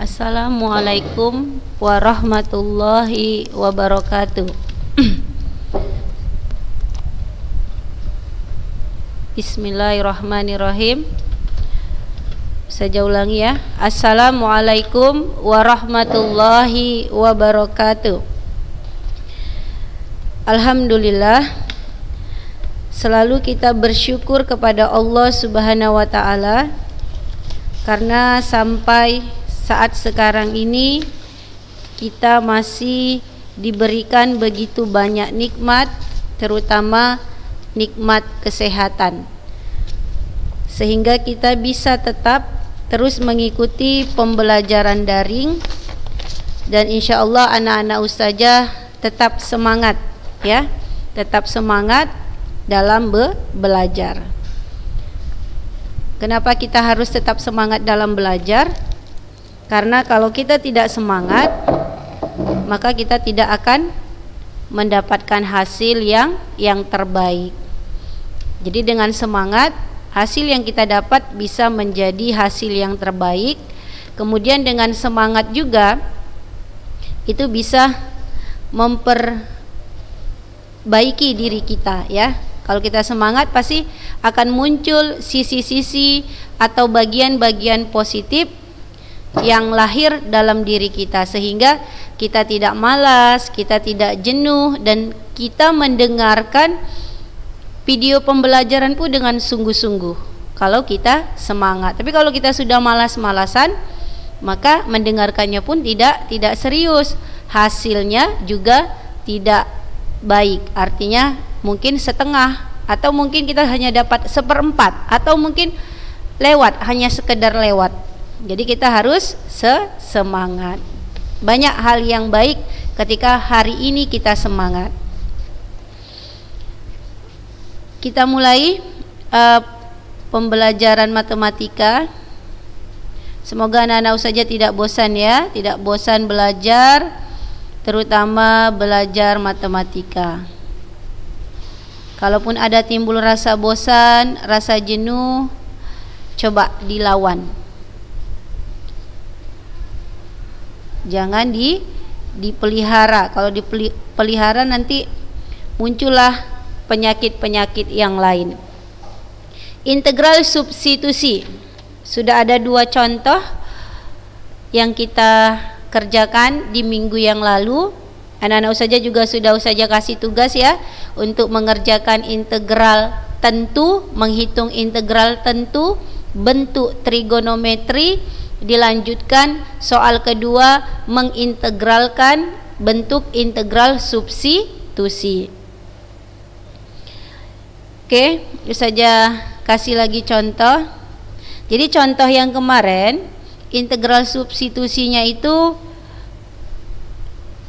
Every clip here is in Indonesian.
Assalamualaikum warahmatullahi wabarakatuh. Bismillahirrahmanirrahim. Saya ulangi ya. Assalamualaikum warahmatullahi wabarakatuh. Alhamdulillah, selalu kita bersyukur kepada Allah Subhanahu wa taala karena sampai saat sekarang ini kita masih diberikan begitu banyak nikmat, terutama nikmat kesehatan, sehingga kita bisa tetap terus mengikuti pembelajaran daring, dan insya Allah anak-anak ustazah tetap semangat ya, tetap semangat dalam belajar. Kenapa kita harus tetap semangat dalam belajar? Karena kalau kita tidak semangat, maka kita tidak akan mendapatkan hasil yang terbaik. Jadi dengan semangat, hasil yang kita dapat bisa menjadi hasil yang terbaik. Kemudian dengan semangat juga itu bisa memperbaiki diri kita ya. Kalau kita semangat pasti akan muncul sisi-sisi atau bagian-bagian positif yang lahir dalam diri kita, sehingga kita tidak malas, kita tidak jenuh, dan kita mendengarkan video pembelajaran pun dengan sungguh-sungguh kalau kita semangat. Tapi kalau kita sudah malas-malasan, maka mendengarkannya pun tidak serius, hasilnya juga tidak baik. Artinya mungkin setengah, atau mungkin kita hanya dapat 1/4, atau mungkin lewat, hanya sekedar lewat. Jadi kita harus semangat. Banyak hal yang baik ketika hari ini kita semangat. Kita mulai pembelajaran matematika. Semoga anak-anak saja tidak bosan ya, tidak bosan belajar, terutama belajar matematika. Kalaupun ada timbul rasa bosan, rasa jenuh, coba dilawan. Jangan dipelihara. Kalau dipelihara nanti muncullah penyakit-penyakit yang lain. Integral substitusi. Sudah ada 2 contoh yang kita kerjakan di minggu yang lalu. Anak-anak ustazah juga sudah ustazah kasih tugas ya untuk mengerjakan integral tentu, menghitung integral tentu, bentuk trigonometri. Dilanjutkan soal kedua, mengintegralkan bentuk integral substitusi. Oke, ustazah kasih lagi contoh. Jadi contoh yang kemarin, integral substitusinya itu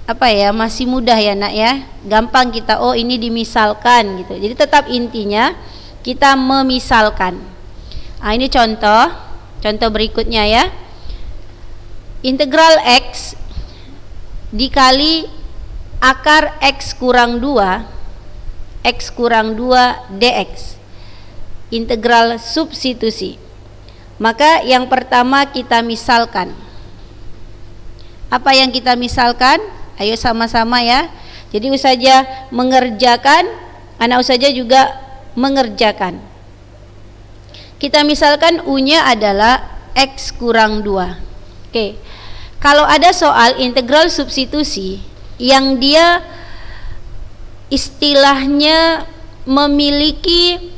apa ya, masih mudah ya nak ya, gampang kita, oh ini dimisalkan gitu. Jadi tetap intinya kita memisalkan. Ini contoh berikutnya ya. Integral X dikali akar X kurang 2 dx. Integral substitusi. Maka yang pertama kita misalkan. Apa yang kita misalkan? Ayo sama-sama ya. Jadi ustazah mengerjakan, anak ustazah juga mengerjakan. Kita misalkan U-nya adalah X kurang 2. Oke. Kalau ada soal integral substitusi yang dia istilahnya memiliki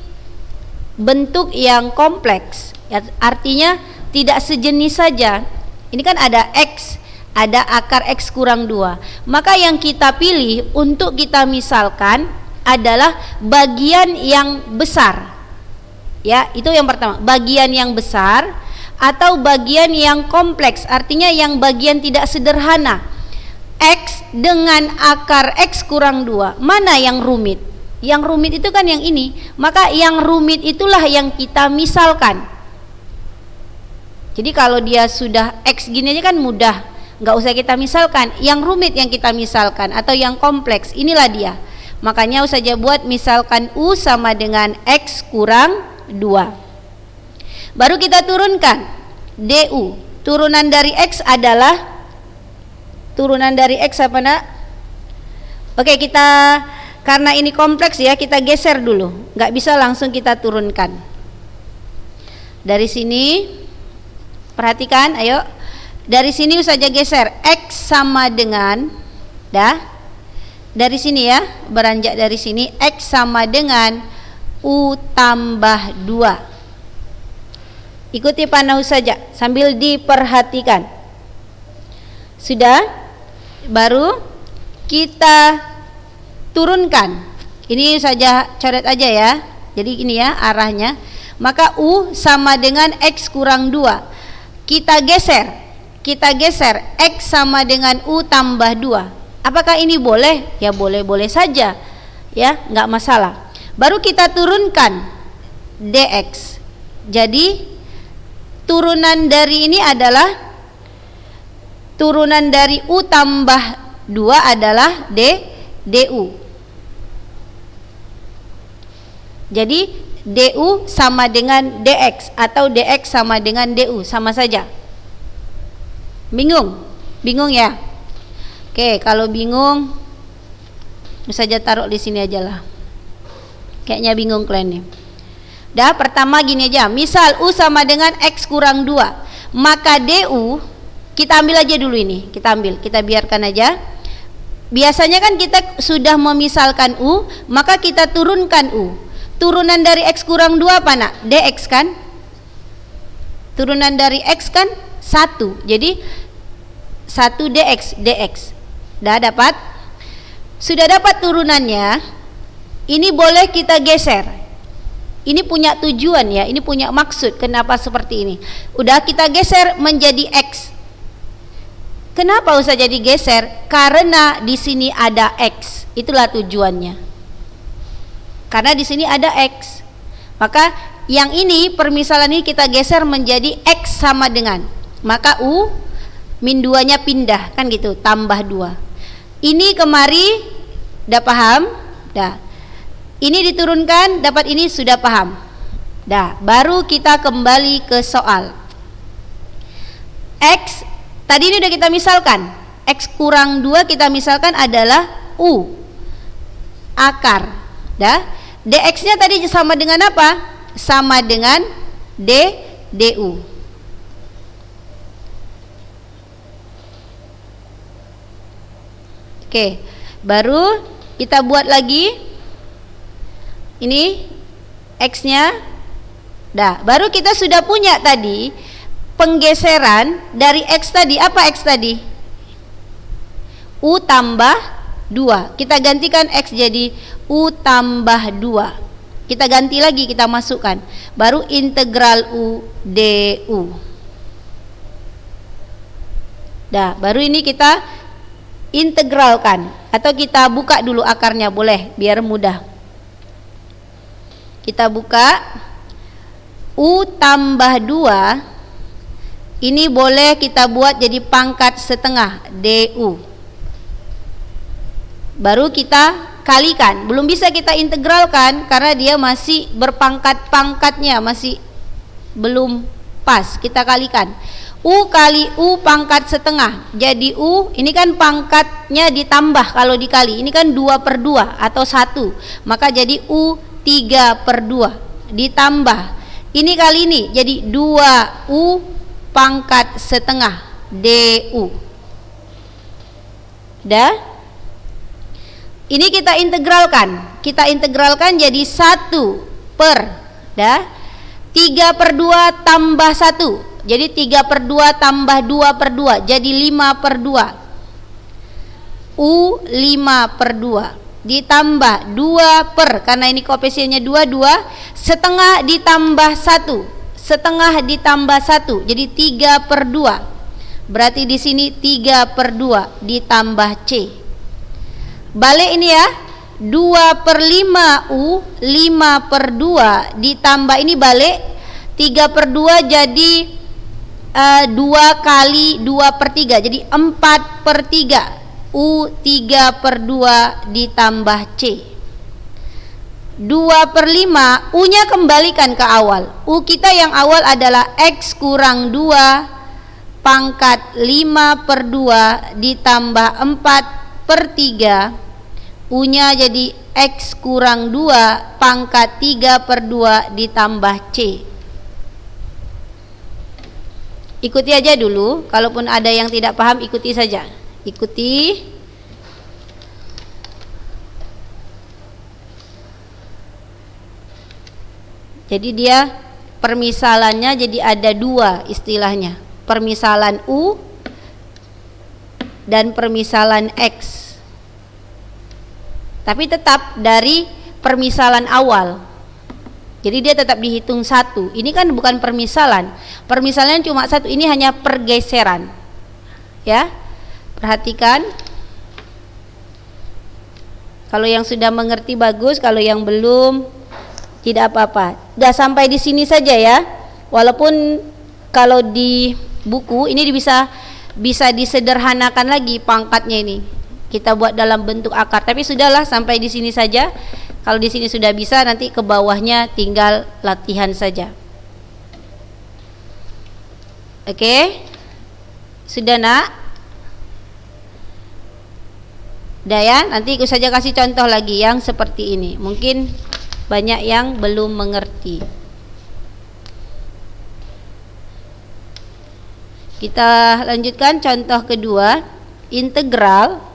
bentuk yang kompleks, ya, artinya tidak sejenis saja. Ini kan ada X, ada akar X kurang 2. Maka yang kita pilih untuk kita misalkan adalah bagian yang besar. Ya, itu yang pertama, bagian yang besar atau bagian yang kompleks, artinya yang bagian tidak sederhana. X dengan akar X kurang 2, mana yang rumit? Yang rumit itu kan yang ini, maka yang rumit itulah yang kita misalkan. Jadi kalau dia sudah X gini aja kan mudah, nggak usah kita misalkan. Yang rumit yang kita misalkan, atau yang kompleks, inilah dia. Makanya ustazah buat misalkan U sama dengan X kurang 2. Baru kita turunkan DU. turunan dari X adalah turunan dari X apa nak? Oke, kita karena ini kompleks ya, kita geser dulu, nggak bisa langsung kita turunkan. Dari sini perhatikan, ayo dari sini saja geser. X sama dengan dari sini ya, beranjak dari sini, X sama dengan U tambah 2. Ikuti panau saja sambil diperhatikan. Sudah, baru kita turunkan. Ini saja coret aja ya. Jadi ini ya arahnya. Maka U sama dengan X kurang 2. Kita geser X sama dengan U tambah 2. Apakah ini boleh? Ya boleh-boleh saja ya, nggak masalah. Baru kita turunkan DX. Jadi turunan dari ini adalah turunan dari U tambah 2 adalah DU. Jadi DU sama dengan DX atau DX sama dengan DU, sama saja. Bingung? Bingung ya? Oke, kalau bingung saja taruh di sini aja lah. Kayaknya bingung kalian nih. Dah, pertama gini aja. Misal U sama dengan X kurang 2, maka DU kita ambil aja dulu ini. Kita biarkan aja. Biasanya kan kita sudah memisalkan U, maka kita turunkan U. Turunan dari X kurang 2 apa nak? DX kan? Turunan dari X kan 1. Jadi 1 DX. Dah dapat? Sudah dapat turunannya. Ini boleh kita geser. Ini punya tujuan ya, ini punya maksud kenapa seperti ini. Udah kita geser menjadi X. Kenapa usah jadi geser? Karena di sini ada X. Itulah tujuannya. Karena di sini ada X. Maka yang ini permisalan ini kita geser menjadi X sama dengan. Maka U min 2-nya pindah kan gitu, tambah 2. Ini kemari udah paham? Dah. Ini diturunkan, dapat ini sudah paham. Dah, baru kita kembali ke soal. X tadi ini udah kita misalkan. X kurang 2 kita misalkan adalah U akar. Dah, DX-nya tadi sama dengan apa? Sama dengan DU. Oke, baru kita buat lagi. Ini X-nya. Dah, baru kita sudah punya tadi penggeseran dari X tadi. Apa X tadi? U tambah 2. Kita gantikan X jadi U tambah 2. Kita ganti lagi, kita masukkan. Baru integral U DU. Dah, baru ini kita integralkan. Atau kita buka dulu akarnya, boleh, biar mudah. Kita buka U tambah 2. Ini boleh kita buat jadi pangkat setengah DU. Baru kita kalikan. Belum bisa kita integralkan karena dia masih berpangkat-pangkatnya, masih belum pas. Kita kalikan. U kali U pangkat setengah. Jadi U ini kan pangkatnya ditambah kalau dikali. Ini kan 2/2 atau 1. Maka jadi U 3/2 ditambah ini kali ini jadi 2U pangkat setengah DU. Dah, ini kita integralkan jadi 1 per dah 3/2 tambah 1 jadi 3/2 tambah 2/2 jadi 5/2 U 5/2 ditambah 2 per, karena ini koefisiennya 2 setengah ditambah 1 setengah ditambah 1 jadi 3/2. Berarti di sini 3/2 ditambah C. Balik ini ya, 2/5U 5/2 ditambah ini balik 3/2 jadi 2 kali 2/3 jadi 4/3 U 3/2 ditambah C. 2/5 U nya kembalikan ke awal. U kita yang awal adalah X kurang 2 pangkat 5/2 ditambah 4/3, U-nya jadi X kurang 2 pangkat 3/2 ditambah C. Ikuti aja dulu, kalaupun ada yang tidak paham ikuti saja. Ikuti. Jadi dia permisalannya jadi ada dua istilahnya. Permisalan U dan permisalan X. Tapi tetap dari permisalan awal. Jadi dia tetap dihitung satu. Ini kan bukan permisalan. Permisalan cuma satu. Ini hanya pergeseran. Ya, perhatikan. Kalau yang sudah mengerti bagus. Kalau yang belum, tidak apa-apa. Udah sampai di sini saja ya. Walaupun kalau di buku ini bisa disederhanakan lagi pangkatnya ini. Kita buat dalam bentuk akar. Tapi sudahlah sampai di sini saja. Kalau di sini sudah bisa, nanti ke bawahnya tinggal latihan saja. Oke? Sudah nak? Udah ya? Nanti aku saja kasih contoh lagi yang seperti ini. Mungkin banyak yang belum mengerti. Kita lanjutkan contoh kedua. Integral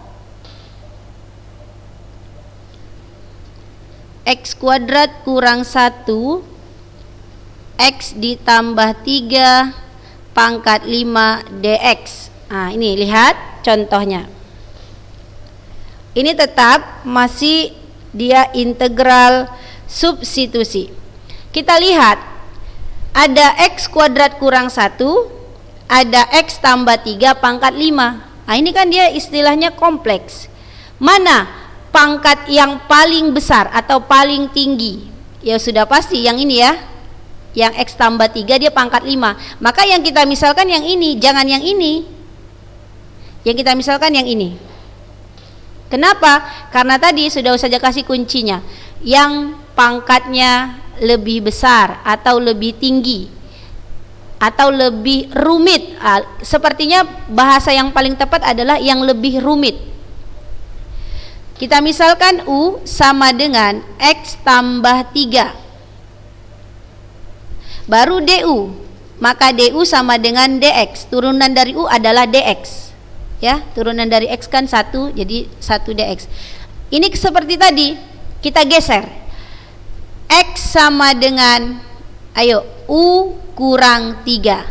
X kuadrat kurang 1 X ditambah 3 pangkat 5 dx. Nah ini lihat contohnya. Ini tetap masih dia integral substitusi. Kita lihat ada X kuadrat kurang 1, ada X tambah 3 pangkat 5. Nah ini kan dia istilahnya kompleks. Mana pangkat yang paling besar atau paling tinggi? Ya sudah pasti yang ini ya. Yang X tambah 3 dia pangkat 5. Maka yang kita misalkan yang ini, jangan yang ini. Yang kita misalkan yang ini. Kenapa? Karena tadi sudah saja kasih kuncinya. Yang pangkatnya lebih besar atau lebih tinggi atau lebih rumit. Sepertinya bahasa yang paling tepat adalah yang lebih rumit. Kita misalkan U sama dengan X tambah 3. Baru DU. Maka DU sama dengan DX. Turunan dari U adalah DX. Ya, turunan dari X kan 1, jadi 1 DX. Ini seperti tadi, kita geser. X sama dengan, ayo, U kurang 3.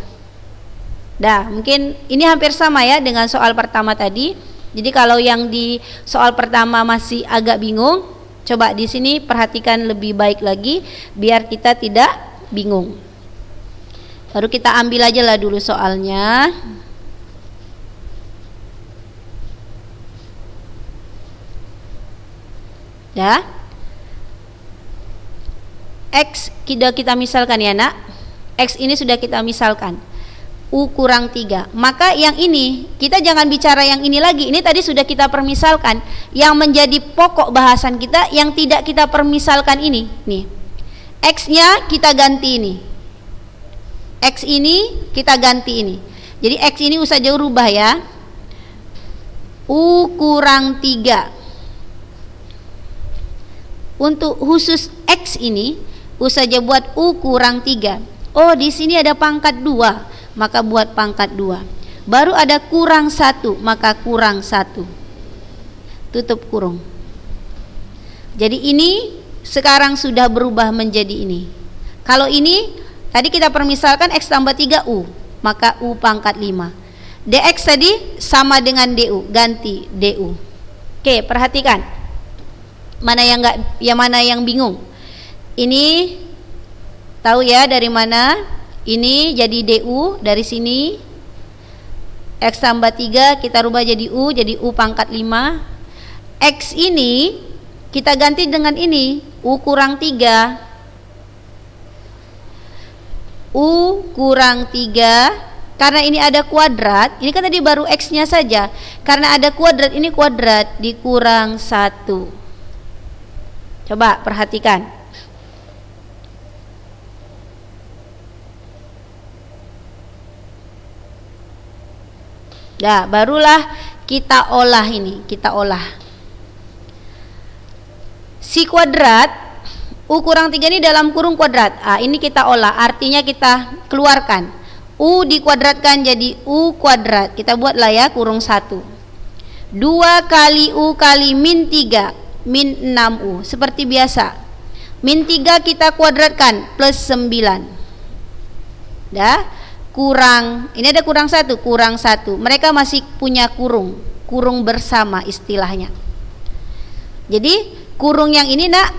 Dah, mungkin ini hampir sama ya dengan soal pertama tadi. Jadi kalau yang di soal pertama masih agak bingung, coba di sini perhatikan lebih baik lagi biar kita tidak bingung. Baru kita ambil aja lah dulu soalnya. Ya. X sudah kita misalkan ya nak. X ini sudah kita misalkan. U kurang 3. Maka yang ini kita jangan bicara yang ini lagi. Ini tadi sudah kita permisalkan. Yang menjadi pokok bahasan kita yang tidak kita permisalkan ini. Nih, X-nya kita ganti ini. X ini kita ganti ini. Jadi X ini usah jauh rubah ya. U kurang 3. Untuk khusus X ini usah saja buat U kurang 3. Oh, di sini ada pangkat 2. Maka buat pangkat 2. Baru ada kurang 1, maka kurang 1. Tutup kurung. Jadi ini sekarang sudah berubah menjadi ini. Kalau ini tadi kita permisalkan X tambah 3 U, maka U pangkat 5. DX tadi sama dengan DU, ganti DU. Oke, perhatikan. Mana yang bingung? Ini tahu ya dari mana? Ini jadi DU dari sini. X tambah 3 kita rubah jadi U pangkat 5. X ini kita ganti dengan ini, U kurang 3. U kurang 3. Karena ini ada kuadrat, ini kan tadi baru X-nya saja. Karena ada kuadrat, ini kuadrat dikurang 1. Coba perhatikan. Dah, barulah kita olah ini, kita olah. Si kuadrat U kurang 3 ini dalam kurung kuadrat. Ini kita olah, artinya kita keluarkan. U dikuadratkan jadi U kuadrat. Kita buatlah ya kurung 1. 2 kali U kali min 3 min 6U. Seperti biasa. Min 3 kita kuadratkan plus 9. Dah, kurang. Ini ada kurang 1, kurang 1. Mereka masih punya kurung. Kurung bersama istilahnya. Jadi kurung yang ini nak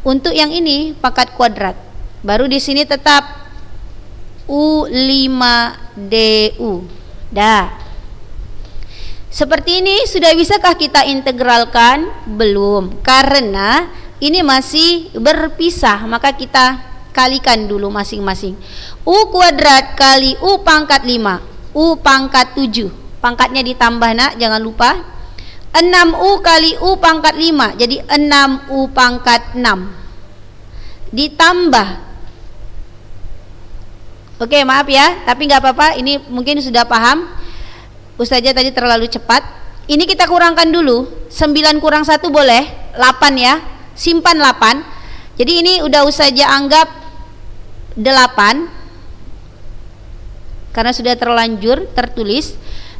untuk yang ini pangkat kuadrat. Baru di sini tetap U5DU. Dah. Seperti ini sudah bisakah kita integralkan? Belum. Karena ini masih berpisah, maka kita kalikan dulu masing-masing. U kuadrat kali U pangkat 5. U pangkat 7. Pangkatnya ditambah nak, jangan lupa. 6U kali U pangkat 5. Jadi 6U pangkat 6. Ditambah. Oke, maaf ya, tapi nggak apa-apa. Ini mungkin sudah paham. Ustazah tadi terlalu cepat. Ini kita kurangkan dulu. 9 kurang 1 boleh 8 ya. Simpan 8. Jadi ini udah Ustazah anggap 8 karena sudah terlanjur tertulis.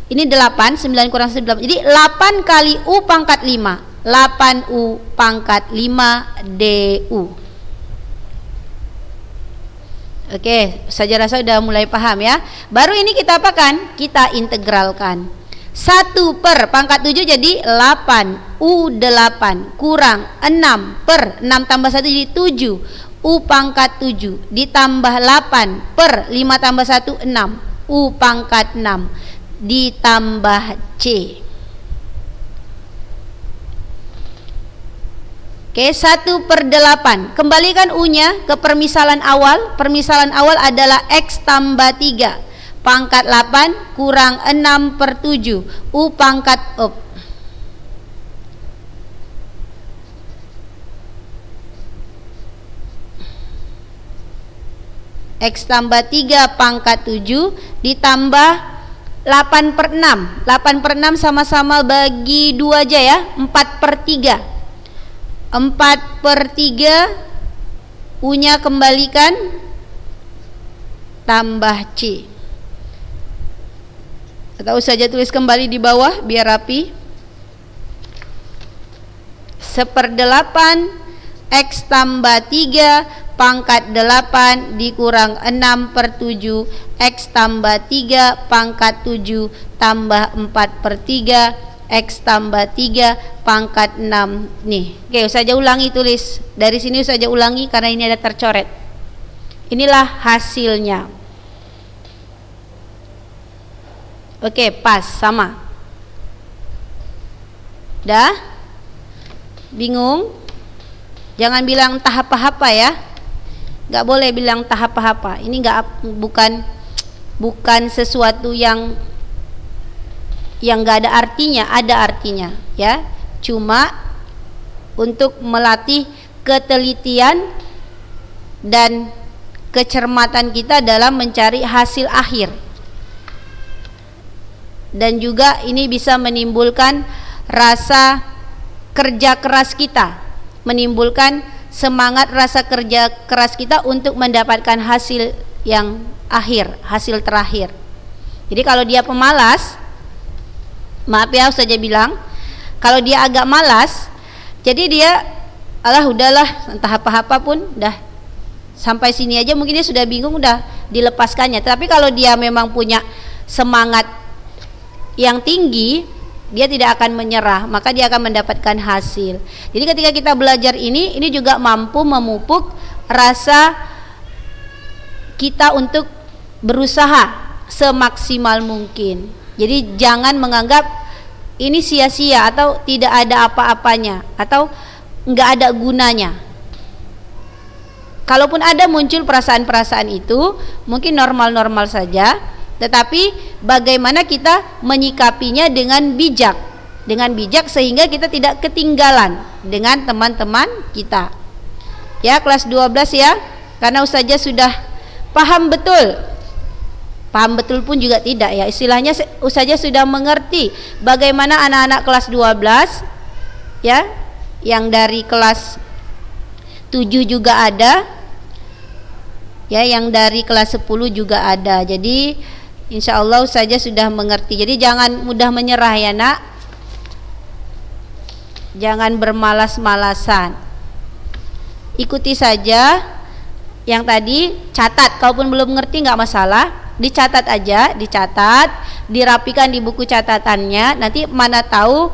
Ini 8, 9 kurang 1 8. Jadi 8 kali U pangkat 5. 8U pangkat 5 DU. Oke, saja rasa sudah mulai paham ya. Baru ini kita apakan? Kita integralkan. 1 per pangkat 7 jadi 8 U8 kurang 6 per 6 tambah 1 jadi 7 U pangkat 7 ditambah 8 per 5 tambah 1 6 U pangkat 6 ditambah C. Oke, 1 per 8. Kembalikan U-nya ke permisalan awal. Permisalan awal adalah X tambah 3. Pangkat 8 kurang 6 per 7. U pangkat X tambah 3 pangkat 7 ditambah 8 per 6. 8 per 6 sama-sama bagi 2 aja ya. 4 per 3. 4 per 3 U-nya kembalikan tambah C. Atau saja tulis kembali di bawah biar rapi. 1/8 X tambah 3 pangkat 8 dikurang 6 per 7 X tambah 3 pangkat 7 tambah 4 per 3 X tambah 3 pangkat 6. Nih, oke, saja ulangi, tulis dari sini saja ulangi karena ini ada tercoret. Inilah hasilnya. Oke, pas, sama. Dah? Bingung? Jangan bilang entah apa-apa ya. Gak boleh bilang entah apa-apa. Ini bukan sesuatu yang gak ada artinya ya. Cuma untuk melatih ketelitian dan kecermatan kita dalam mencari hasil akhir. Dan juga ini bisa menimbulkan rasa kerja keras kita, menimbulkan semangat rasa kerja keras kita untuk mendapatkan hasil yang akhir, hasil terakhir. Jadi kalau dia pemalas, maaf ya Ustazah bilang, kalau dia agak malas, jadi dia udahlah entah apa-apa pun dah sampai sini aja, mungkin dia sudah bingung, udah dilepaskannya. Tapi kalau dia memang punya semangat yang tinggi, dia tidak akan menyerah, maka dia akan mendapatkan hasil. Jadi ketika kita belajar ini juga mampu memupuk rasa kita untuk berusaha semaksimal mungkin. Jadi jangan menganggap ini sia-sia atau tidak ada apa-apanya atau nggak ada gunanya. Kalaupun ada muncul perasaan-perasaan itu, mungkin normal-normal saja, tetapi bagaimana kita menyikapinya dengan bijak sehingga kita tidak ketinggalan dengan teman-teman kita. Ya, kelas 12 ya, karena Ustazah sudah paham betul paham betul pun juga tidak ya. Istilahnya saja sudah mengerti bagaimana anak-anak kelas 12 ya, yang dari kelas 7 juga ada ya, yang dari kelas 10 juga ada. Jadi insya Allah saja sudah mengerti. Jadi jangan mudah menyerah ya nak, jangan bermalas-malasan, ikuti saja yang tadi. Catat, kalaupun belum ngerti nggak masalah, dicatat aja, dicatat, dirapikan di buku catatannya. Nanti mana tahu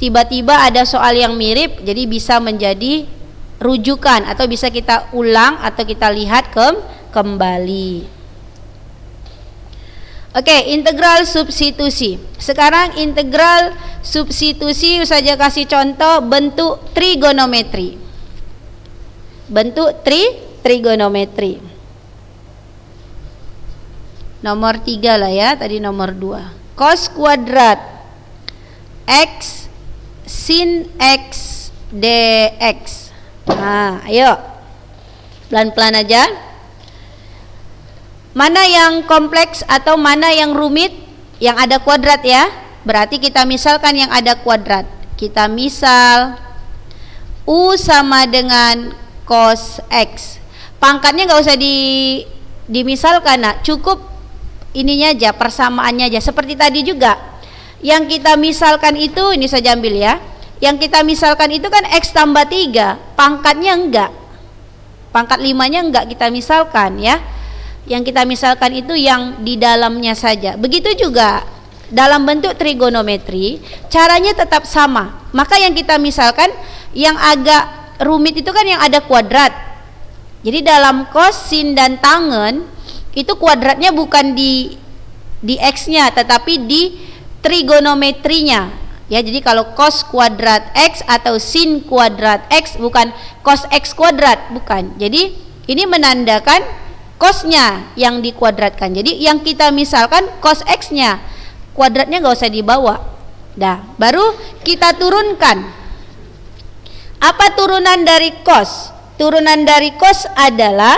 tiba-tiba ada soal yang mirip, jadi bisa menjadi rujukan atau bisa kita ulang atau kita lihat kembali. Oke, integral substitusi. Sekarang integral substitusi saja kasih contoh bentuk trigonometri. Bentuk trigonometri. Nomor 3 lah ya, tadi nomor 2. Cos kuadrat X sin X dx. Nah, ayo pelan-pelan aja. Mana yang kompleks atau mana yang rumit? Yang ada kuadrat ya. Berarti kita misalkan yang ada kuadrat. Kita misal U sama dengan cos X. Pangkatnya nggak usah dimisalkan, nah. Cukup ininya aja, persamaannya aja. Seperti tadi juga. Yang kita misalkan itu, ini saja ambil ya. Yang kita misalkan itu kan X tambah 3. Pangkatnya enggak. Pangkat 5-nya enggak kita misalkan ya. Yang kita misalkan itu yang di dalamnya saja. Begitu juga dalam bentuk trigonometri, caranya tetap sama. Maka yang kita misalkan yang agak rumit itu kan yang ada kuadrat. Jadi dalam cos, sin dan tangen itu kuadratnya bukan di X-nya tetapi di trigonometrinya. Ya, jadi kalau cos kuadrat X atau sin kuadrat X bukan cos X kuadrat, bukan. Jadi ini menandakan cosnya yang dikuadratkan. Jadi yang kita misalkan cos X-nya, kuadratnya nggak usah dibawa. Dah, baru kita turunkan. Apa turunan dari cos? Turunan dari cos adalah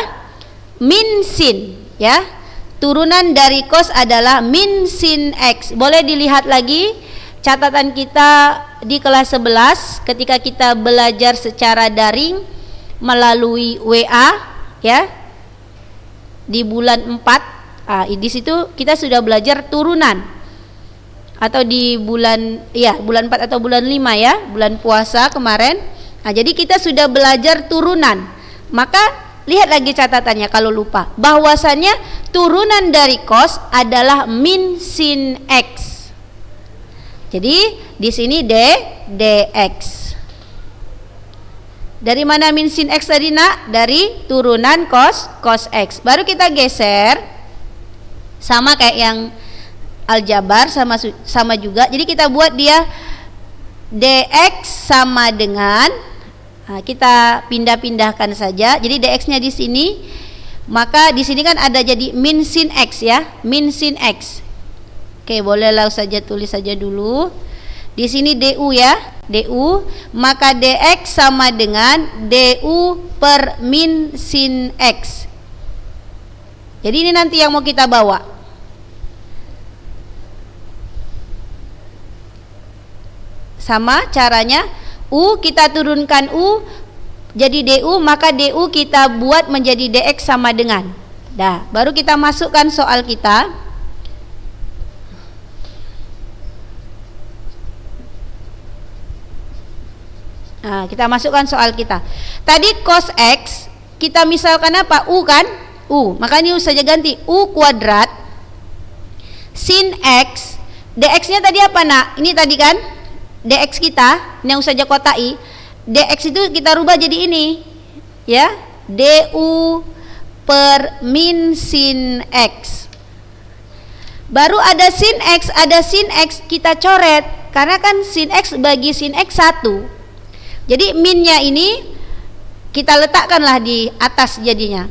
min sin, ya. Turunan dari cos adalah min sin X. Boleh dilihat lagi catatan kita di kelas 11 ketika kita belajar secara daring melalui WA ya. Di bulan 4, di situ kita sudah belajar turunan. Atau di bulan bulan 4 atau bulan 5 ya, bulan puasa kemarin. Nah, jadi kita sudah belajar turunan. Maka lihat lagi catatannya kalau lupa. Bahwasannya turunan dari cos adalah min sin X. Jadi di sini dx. Dari mana min sin X tadi nak? Dari turunan cos X. Baru kita geser. Sama kayak yang aljabar, sama juga. Jadi kita buat dia dx sama dengan, kita pindah-pindahkan saja. Jadi dx-nya di sini, maka di sini kan ada jadi min sin X ya, min sin X. Oke, bolehlah saja tulis saja dulu. Di sini du ya, du, maka dx sama dengan du per min sin X. Jadi ini nanti yang mau kita bawa. Sama caranya, u kita turunkan u jadi du, maka du kita buat menjadi dx sama dengan. Dah, baru kita masukkan soal kita. Nah, kita masukkan soal kita. Tadi cos X kita misalkan apa? U kan? U. Maka ini saja ganti U kuadrat sin X. DX-nya tadi apa nak? Ini tadi kan DX kita, ini yang saja kotai. DX itu kita rubah jadi ini. Ya, DU per min sin X. Baru ada sin X kita coret. Karena kan sin X bagi sin X 1. Jadi minnya ini kita letakkanlah di atas jadinya.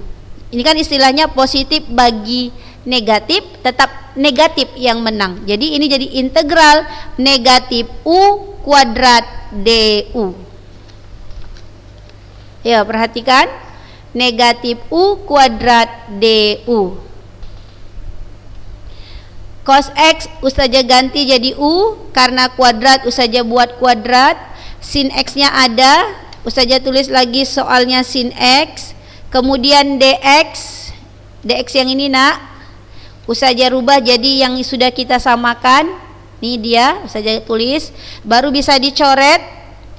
Ini kan istilahnya positif bagi negatif, tetap negatif yang menang. Jadi ini jadi integral negatif U kuadrat DU. Ya, perhatikan. Negatif U kuadrat DU. Cos X Ustazah ganti jadi U, karena kuadrat Ustazah buat kuadrat. Sin X nya ada, Ustazah tulis lagi soalnya sin X. Kemudian DX yang ini nak, Ustazah rubah jadi yang sudah kita samakan. Nih dia, Ustazah tulis, baru bisa dicoret.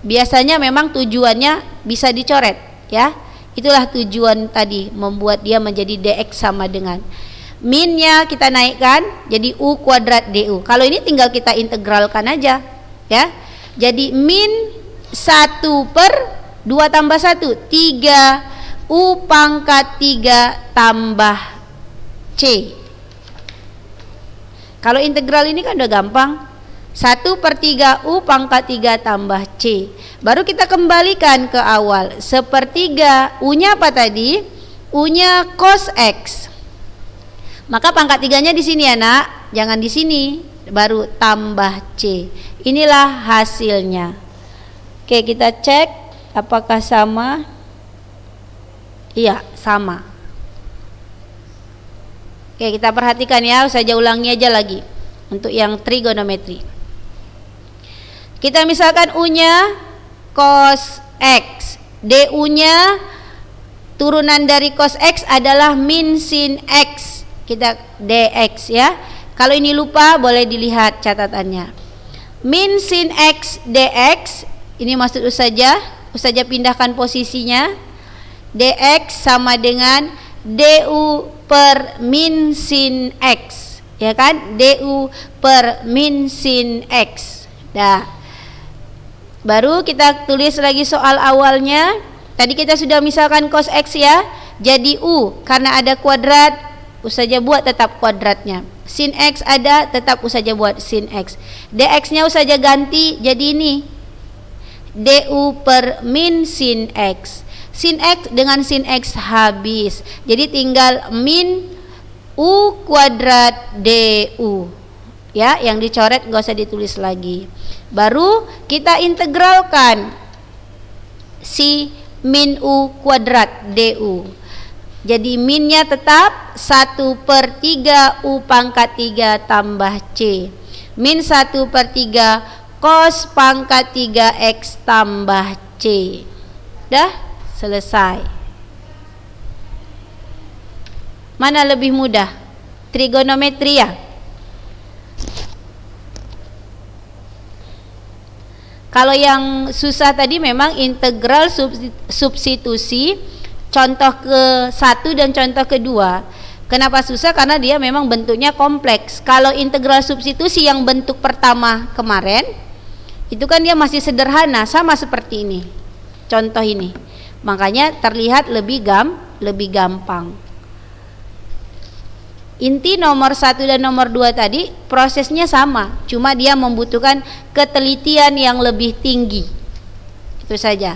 Biasanya memang tujuannya bisa dicoret ya. Itulah tujuan tadi, membuat dia menjadi DX sama dengan minnya kita naikkan jadi U kuadrat DU. Kalau ini tinggal kita integralkan aja ya. Jadi min 1 per 2 tambah 1 3 U pangkat 3 tambah C. Kalau integral ini kan udah gampang, 1 per 3 U pangkat 3 tambah C. Baru kita kembalikan ke awal, 1/3 U nya apa tadi? U nya cos X. Maka pangkat 3-nya di sini ya nak, jangan di sini, baru tambah C. Inilah hasilnya. Oke, kita cek apakah sama. Iya, sama. Oke, kita perhatikan ya, Ustazah ulangi aja lagi untuk yang trigonometri. Kita misalkan U-nya cos X, DU-nya turunan dari cos X adalah min sin X. Kita DX ya. Kalau ini lupa boleh dilihat catatannya. Min sin X DX, ini maksud Ustazah pindahkan posisinya. DX sama dengan DU per min sin X, ya kan? DU per min sin X. Dah. Baru kita tulis lagi soal awalnya. Tadi kita sudah misalkan cos X ya, jadi U karena ada kuadrat, Ustazah buat tetap kuadratnya. Sin X ada, tetap Ustazah buat sin X. DX nya Ustazah ganti jadi ini DU per min sin X. Sin X dengan sin X habis, jadi tinggal min U kuadrat DU ya, yang dicoret gak usah ditulis lagi. Baru kita integralkan si min U kuadrat DU. Jadi minnya tetap 1/3 U pangkat 3 tambah C. Min 1/3 cos pangkat 3 X tambah C. Dah selesai. Mana lebih mudah? Trigonometri ya? Kalau yang susah tadi memang integral substitusi contoh ke-1 dan contoh ke-2. Kenapa susah? Karena dia memang bentuknya kompleks. Kalau integral substitusi yang bentuk pertama kemarin, itu kan dia masih sederhana, sama seperti ini. Contoh ini. Makanya terlihat lebih gampang. Inti nomor 1 dan nomor 2 tadi prosesnya sama, cuma dia membutuhkan ketelitian yang lebih tinggi. Itu saja.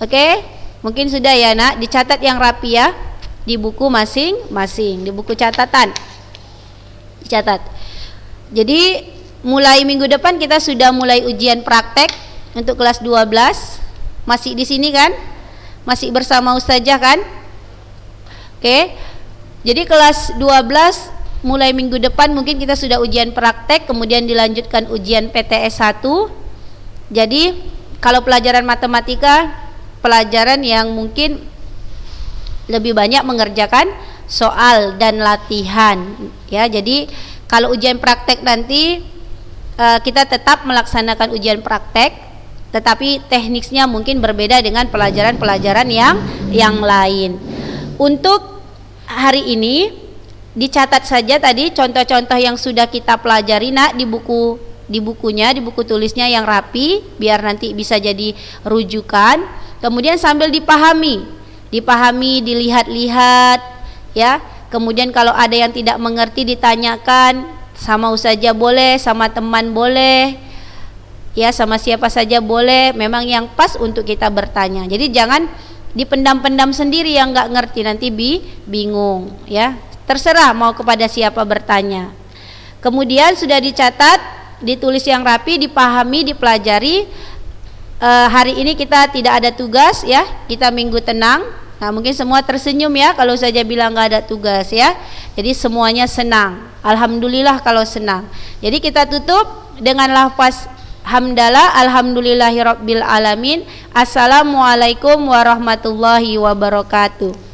Oke? Mungkin sudah ya nak, dicatat yang rapi ya, di buku masing-masing, di buku catatan dicatat. Jadi mulai minggu depan kita sudah mulai ujian praktek untuk kelas 12. Masih di sini kan? Masih bersama Ustazah kan? Oke. Jadi kelas 12 mulai minggu depan mungkin kita sudah ujian praktek, kemudian dilanjutkan ujian PTS 1. Jadi kalau pelajaran matematika, pelajaran yang mungkin lebih banyak mengerjakan soal dan latihan ya. Jadi kalau ujian praktek nanti kita tetap melaksanakan ujian praktek, tetapi tekniknya mungkin berbeda dengan pelajaran-pelajaran yang lain. Untuk hari ini dicatat saja tadi contoh-contoh yang sudah kita pelajari nak, di bukunya, di buku tulisnya yang rapi, biar nanti bisa jadi rujukan. Kemudian sambil dipahami, dilihat-lihat ya. Kemudian kalau ada yang tidak mengerti ditanyakan sama Ustazah boleh, sama teman boleh ya, sama siapa saja boleh, memang yang pas untuk kita bertanya. Jadi jangan dipendam-pendam sendiri yang nggak ngerti, nanti bingung ya. Terserah mau kepada siapa bertanya. Kemudian sudah dicatat, ditulis yang rapi, dipahami, dipelajari. Hari ini kita tidak ada tugas ya, kita minggu tenang. Nah, mungkin semua tersenyum ya kalau saja bilang nggak ada tugas ya. Jadi semuanya senang. Alhamdulillah kalau senang. Jadi kita tutup dengan lafaz hamdalah, alhamdulillahirabbil alamin. Assalamualaikum warahmatullahi wabarakatuh.